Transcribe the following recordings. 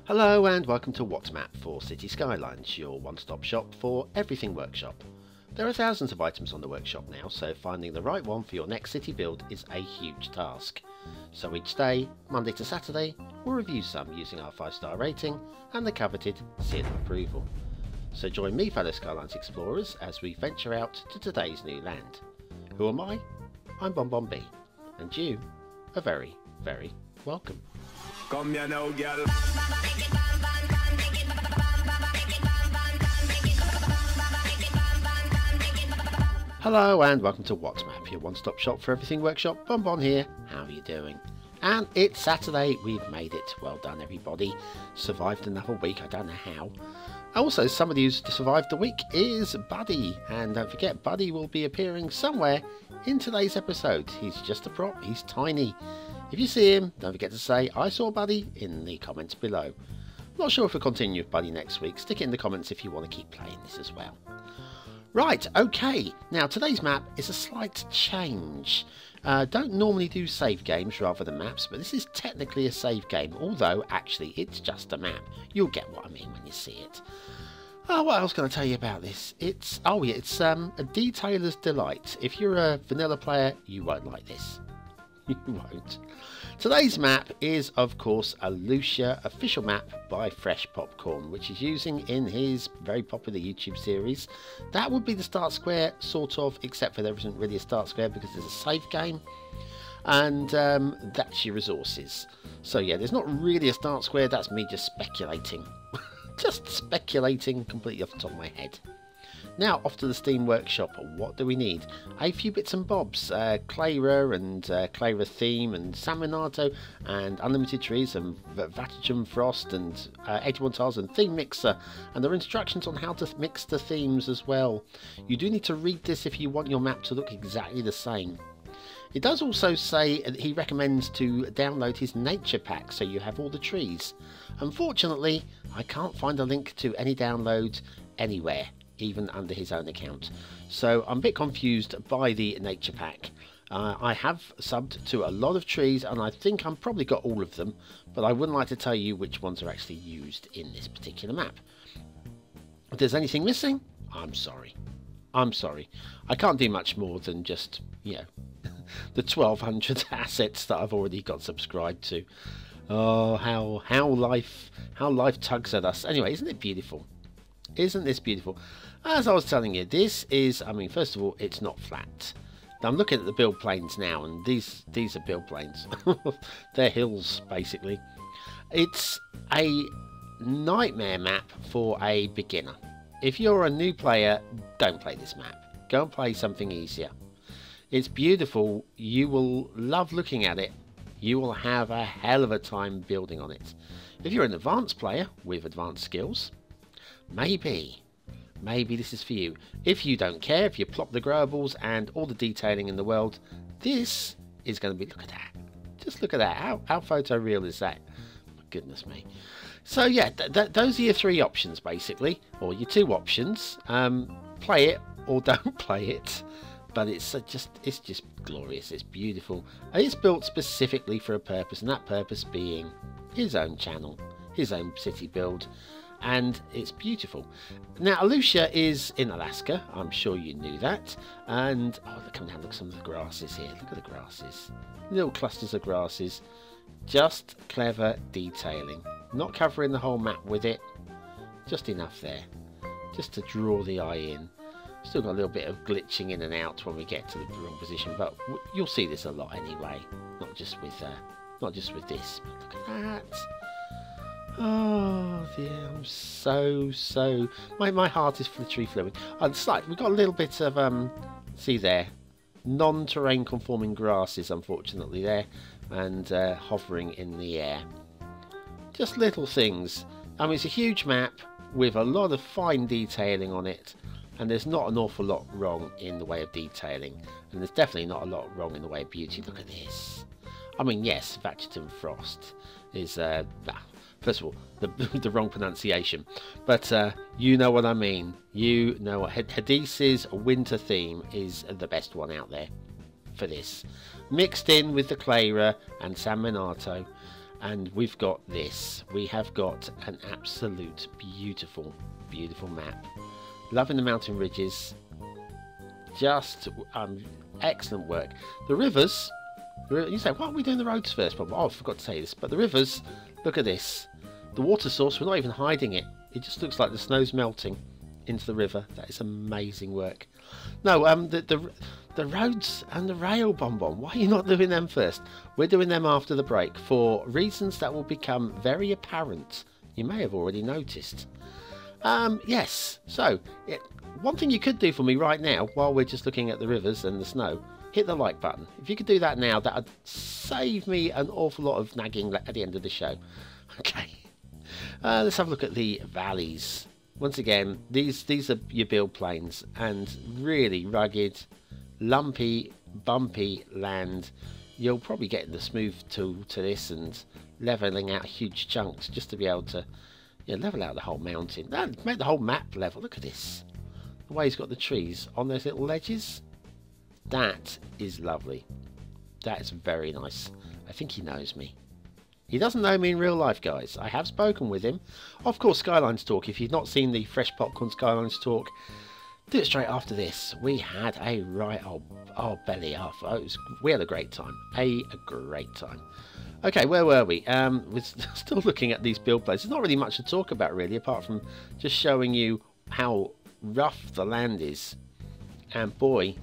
Hello and welcome to What's Map for Cities Skylines, your one-stop shop for everything workshop. There are thousands of items on the workshop now, so finding the right one for your next city build is a huge task. So each day, Monday to Saturday, we'll review some using our 5-star rating and the coveted seal of approval. So join me, fellow Skylines explorers, as we venture out to today's new land. Who am I? I'm BonBonB, and you are very, very welcome. Come here now, girl. Hello and welcome to What's Map, your one-stop shop for everything workshop. BonBon here. How are you doing? And it's Saturday. We've made it. Well done, everybody. Survived another week. I don't know how. Also, somebody who's survived the week is Buddy. And don't forget, Buddy will be appearing somewhere in today's episode. He's just a prop. He's tiny. If you see him, don't forget to say, I saw Buddy in the comments below. Not sure if we'll continue with Buddy next week. Stick it in the comments if you want to keep playing this as well. Right, okay. Now, today's map is a slight change. Don't normally do save games rather than maps, but this is technically a save game, although actually it's just a map. You'll get what I mean when you see it. What else can I tell you about this? It's a detailer's delight. If you're a vanilla player, you won't like this. You won't. Today's map is, of course, Aleutia official map by Fresh Popcorn, which he's using in his very popular YouTube series. That would be the start square, sort of, except for there isn't really a start square because it's a save game. And that's your resources. So yeah, there's not really a start square, that's me just speculating. Just speculating completely off the top of my head. Now, off to the Steam Workshop. What do we need? A few bits and bobs. Clara and Clara Theme and Saminato and Unlimited Trees and Vatigen Frost and 81 Tiles and Theme Mixer. And there are instructions on how to mix the themes as well. You do need to read this if you want your map to look exactly the same. It does also say that he recommends to download his nature pack so you have all the trees. Unfortunately, I can't find a link to any download anywhere, even under his own account. So I'm a bit confused by the nature pack. I have subbed to a lot of trees and I think I've probably got all of them, but I wouldn't like to tell you which ones are actually used in this particular map. If there's anything missing, I'm sorry. I'm sorry. I can't do much more than just, you know, the 1200 assets that I've already got subscribed to. Oh, how life tugs at us. Anyway, isn't it beautiful? Isn't this beautiful? As I was telling you, this is, I mean, first of all, it's not flat. Now, I'm looking at the build planes now, and these are build planes. They're hills, basically. It's a nightmare map for a beginner. If you're a new player, don't play this map. Go and play something easier. It's beautiful. You will love looking at it. You will have a hell of a time building on it. If you're an advanced player with advanced skills, maybe this is for you. If you don't care, if you plop the growables and all the detailing in the world, this is going to be, look at that. Just look at that. How photoreal is that? Oh, goodness me. So yeah, those are your three options basically, or your two options. Play it or don't play it. But it's just glorious. It's beautiful. And it's built specifically for a purpose, and that purpose being his own channel, his own city build. And it's beautiful. Now, Aleutia is in Alaska. I'm sure you knew that. And oh, come down, look at some of the grasses here. Look at the grasses. Little clusters of grasses. Just clever detailing. Not covering the whole map with it. Just enough there. Just to draw the eye in. Still got a little bit of glitching in and out when we get to the wrong position, but you'll see this a lot anyway. Not just with this. But look at that. Oh dear, I'm so my heart is literally fluid. It's like we've got a little bit of see there, non-terrain conforming grasses unfortunately there, and hovering in the air. Just little things. I mean, it's a huge map with a lot of fine detailing on it, and there's not an awful lot wrong in the way of detailing, and there's definitely not a lot wrong in the way of beauty. Look at this. I mean, yes, Vatigen Frost is first of all, the wrong pronunciation, but you know what I mean. You know what Hadis's winter theme is the best one out there for this, mixed in with the Clara and San Minato, And we've got this. We have got an absolute beautiful, beautiful map. Loving the mountain ridges. Just excellent work. The rivers, you say, why are we doing the roads first? Oh, I forgot to say this. But the rivers, look at this. The water source, we're not even hiding it. It just looks like the snow's melting into the river. That is amazing work. No, the roads and the rail, BonBon, why are you not doing them first? We're doing them after the break for reasons that will become very apparent. You may have already noticed. Yes, so one thing you could do for me right now, while we're just looking at the rivers and the snow, hit the like button. If you could do that now, that would save me an awful lot of nagging at the end of the show. Okay, let's have a look at the valleys. Once again, these are your build planes, and really rugged, lumpy, bumpy land. You'll probably get the smooth tool to this and levelling out huge chunks just to be able to level out the whole mountain. Make the whole map level. Look at this. The way he's got the trees on those little ledges. That is lovely. That is very nice. I think he knows me. He doesn't know me in real life, guys. I have spoken with him. Of course, Skylines Talk. If you've not seen the Fresh Popcorn Skylines Talk, do it straight after this. We had a right old belly off. We had a great time. A great time. Okay, where were we? We're still looking at these build places. There's not really much to talk about, really, apart from just showing you how rough the land is. And boy,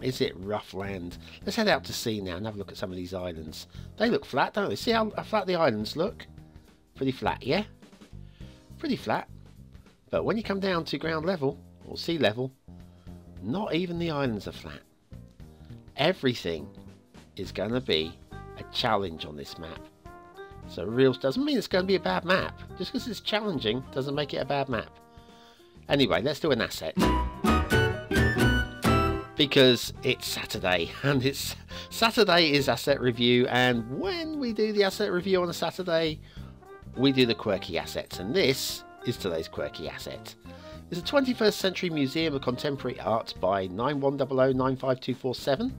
is it rough land. Let's head out to sea now and have a look at some of these islands. They look flat, don't they? See how flat the islands look? Pretty flat, yeah? Pretty flat. But when you come down to ground level, or sea level, not even the islands are flat. Everything is going to be a challenge on this map. So real doesn't mean it's going to be a bad map. Just because it's challenging doesn't make it a bad map. Anyway, let's do an asset. Because it's Saturday, and Saturday is asset review, and when we do the asset review on a Saturday, we do the quirky assets, and this is today's quirky asset. It's a 21st Century Museum of Contemporary Art by 910095247.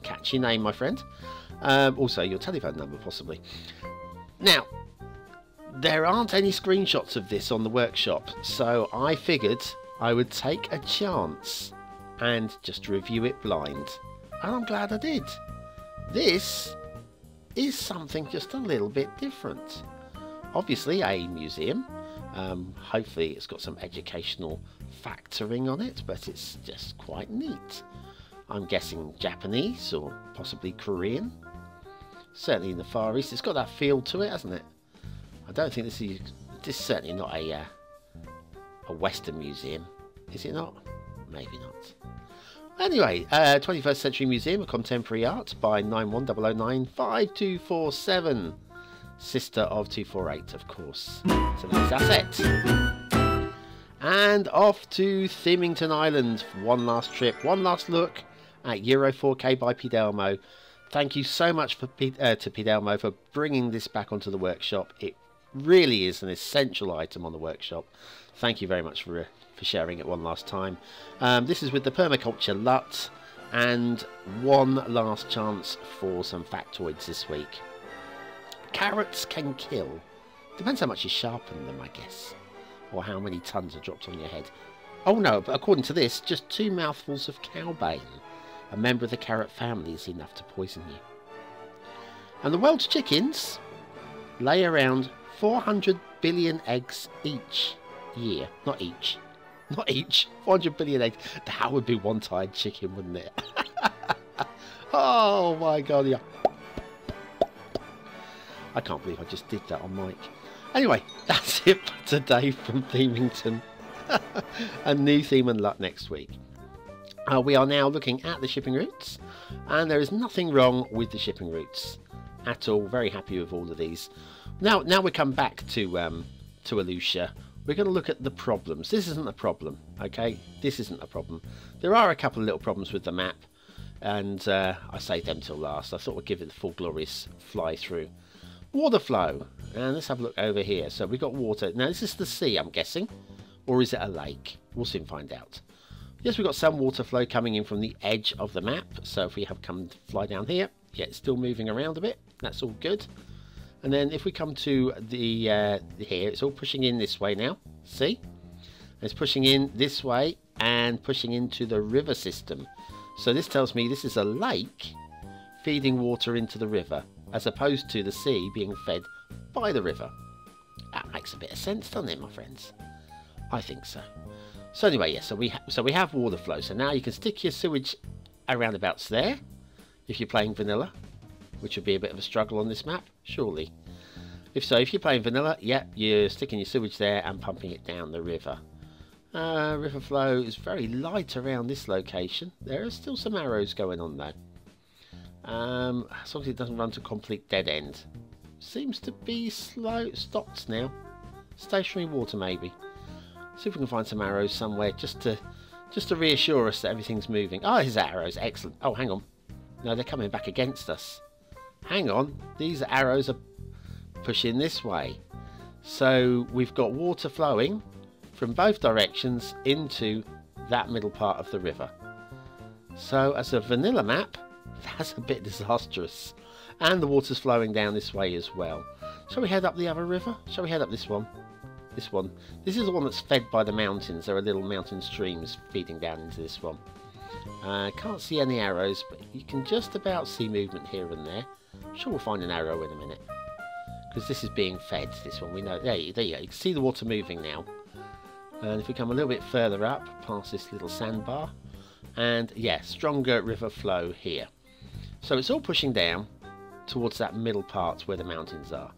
Catchy name, my friend. Also your telephone number, possibly. Now, there aren't any screenshots of this on the workshop, so I figured I would take a chance and just review it blind, and I'm glad I did. This is something just a little bit different. Obviously a museum, hopefully it's got some educational factoring on it, but it's just quite neat. I'm guessing Japanese or possibly Korean, certainly in the Far East. It's got that feel to it, hasn't it? I don't think this is certainly not a Western museum, is it not? Maybe not. Anyway, 21st Century Museum of Contemporary Art by 910095247. Sister of 248, of course. So that's asset. And off to Themington Island. One last trip, one last look at Euro 4K by Pidelmo. Thank you so much to Pidelmo for bringing this back onto the workshop. It really is an essential item on the workshop. Thank you very much for sharing it one last time. This is with the Permaculture LUT, and one last chance for some factoids this week. Carrots can kill. Depends how much you sharpen them, I guess, or how many tons are dropped on your head. Oh no, but according to this, just 2 mouthfuls of cowbane, a member of the carrot family, is enough to poison you. And the world's chickens lay around 400 billion eggs each year. Not each. 400 billion eggs. That would be one-tied chicken, wouldn't it? Oh my god, yeah. I can't believe I just did that on mic. Anyway, that's it for today from Themington. A new theme and LUT next week. We are now looking at the shipping routes, and there is nothing wrong with the shipping routes at all. Very happy with all of these. Now we come back to Aleutia. We're going to look at the problems. This isn't a problem, okay? This isn't a problem. There are a couple of little problems with the map, and I saved them till last. I thought we'd give it the full glorious fly through. Water flow, and let's have a look over here. So we've got water. Now this is the sea, I'm guessing, or is it a lake? We'll soon find out. Yes, we've got some water flow coming in from the edge of the map. So if we have come to fly down here, yeah, it's still moving around a bit. That's all good. And then if we come to the here, it's all pushing in this way now. See? It's pushing in this way and pushing into the river system. So this tells me this is a lake feeding water into the river, as opposed to the sea being fed by the river. That makes a bit of sense, doesn't it, my friends? I think so. So anyway, yeah, so we have water flow. So now you can stick your sewage around abouts there, if you're playing vanilla, which would be a bit of a struggle on this map, surely. If you're playing vanilla, yeah, you're sticking your sewage there and pumping it down the river. River flow is very light around this location. There are still some arrows going on though. As long as it doesn't run to complete dead end. Seems to be stopped now. Stationary water maybe. See if we can find some arrows somewhere just to reassure us that everything's moving. Oh, here's arrows. Excellent. Oh, hang on. No, they're coming back against us. Hang on. These arrows are pushing this way. So we've got water flowing from both directions into that middle part of the river. So as a vanilla map, that's a bit disastrous. And the water's flowing down this way as well. Shall we head up the other river? Shall we head up this one? This one. This is the one that's fed by the mountains. There are little mountain streams feeding down into this one. Can't see any arrows, but you can just about see movement here and there. I'm sure we'll find an arrow in a minute. Because this is being fed, this one. We know. There you go. You can see the water moving now. And if we come a little bit further up, past this little sandbar, and yeah, stronger river flow here. So it's all pushing down towards that middle part where the mountains are.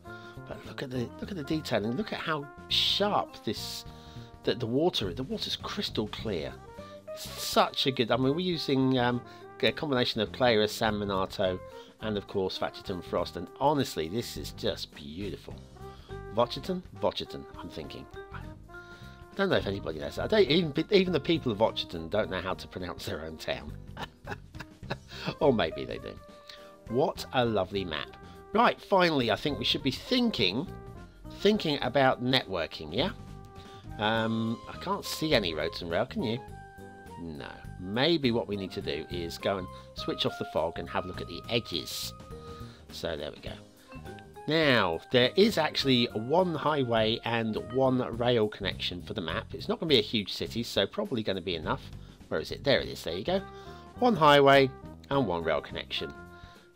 But look at the detailing. Look at how sharp the water's crystal clear. It's such a good. I mean, we're using a combination of Clara, San Minato, and of course Vacheton Frost. And honestly, this is just beautiful. Vacheton, I'm thinking. I don't know if anybody knows that. Even the people of Vacheton don't know how to pronounce their own town. Or maybe they do. What a lovely map. Right, finally, I think we should be thinking about networking, yeah? I can't see any roads and rail, can you? No. Maybe what we need to do is go and switch off the fog and have a look at the edges. So there we go. Now, there is actually one highway and one rail connection for the map. It's not going to be a huge city, so probably going to be enough. Where is it? There it is. There you go. One highway and one rail connection.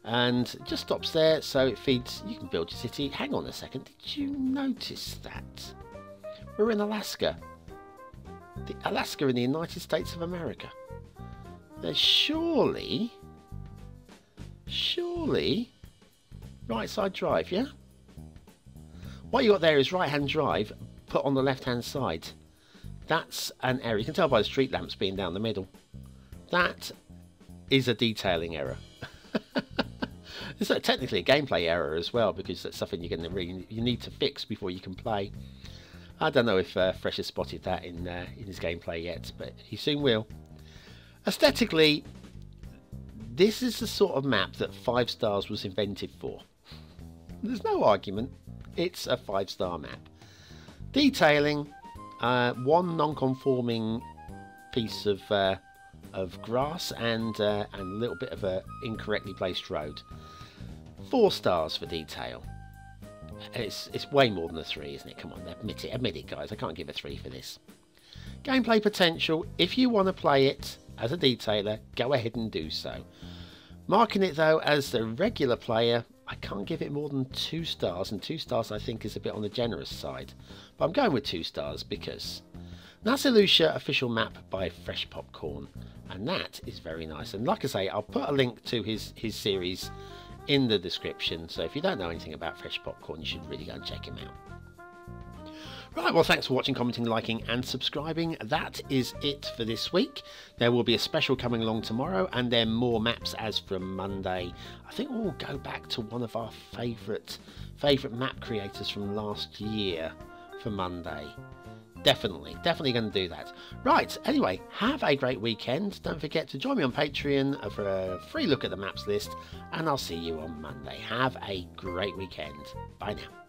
And it just stops there, so it feeds. You can build your city. Hang on a second. Did you notice that? We're in Alaska. Alaska in the United States of America. There's surely, right side drive, yeah? What you got there is right hand drive put on the left hand side. That's an error. You can tell by the street lamps being down the middle. That is a detailing error. It's technically a gameplay error as well, because that's something you need to fix before you can play. I don't know if Fresh has spotted that in his gameplay yet, but he soon will. Aesthetically, this is the sort of map that 5 stars was invented for. There's no argument. It's a 5-star map. Detailing, one non-conforming piece of grass and a little bit of a incorrectly placed road. 4 stars for detail. It's way more than a 3, isn't it? Come on, admit it, guys. I can't give a 3 for this. Gameplay potential. If you want to play it as a detailer, go ahead and do so. Marking it though as the regular player, I can't give it more than 2 stars, and 2 stars I think is a bit on the generous side. But I'm going with 2 stars because that's Aleutia official map by Fresh Popcorn, and that is very nice. And like I say, I'll put a link to his series in the description, so if you don't know anything about Fresh Popcorn, you should really go and check him out. Right, well, thanks for watching, commenting, liking and subscribing. That is it for this week. There will be a special coming along tomorrow, and then more maps as from Monday. I think we'll go back to one of our favourite map creators from last year for Monday. Definitely going to do that. Right, anyway, have a great weekend. Don't forget to join me on Patreon for a free look at the maps list, and I'll see you on Monday. Have a great weekend. Bye now.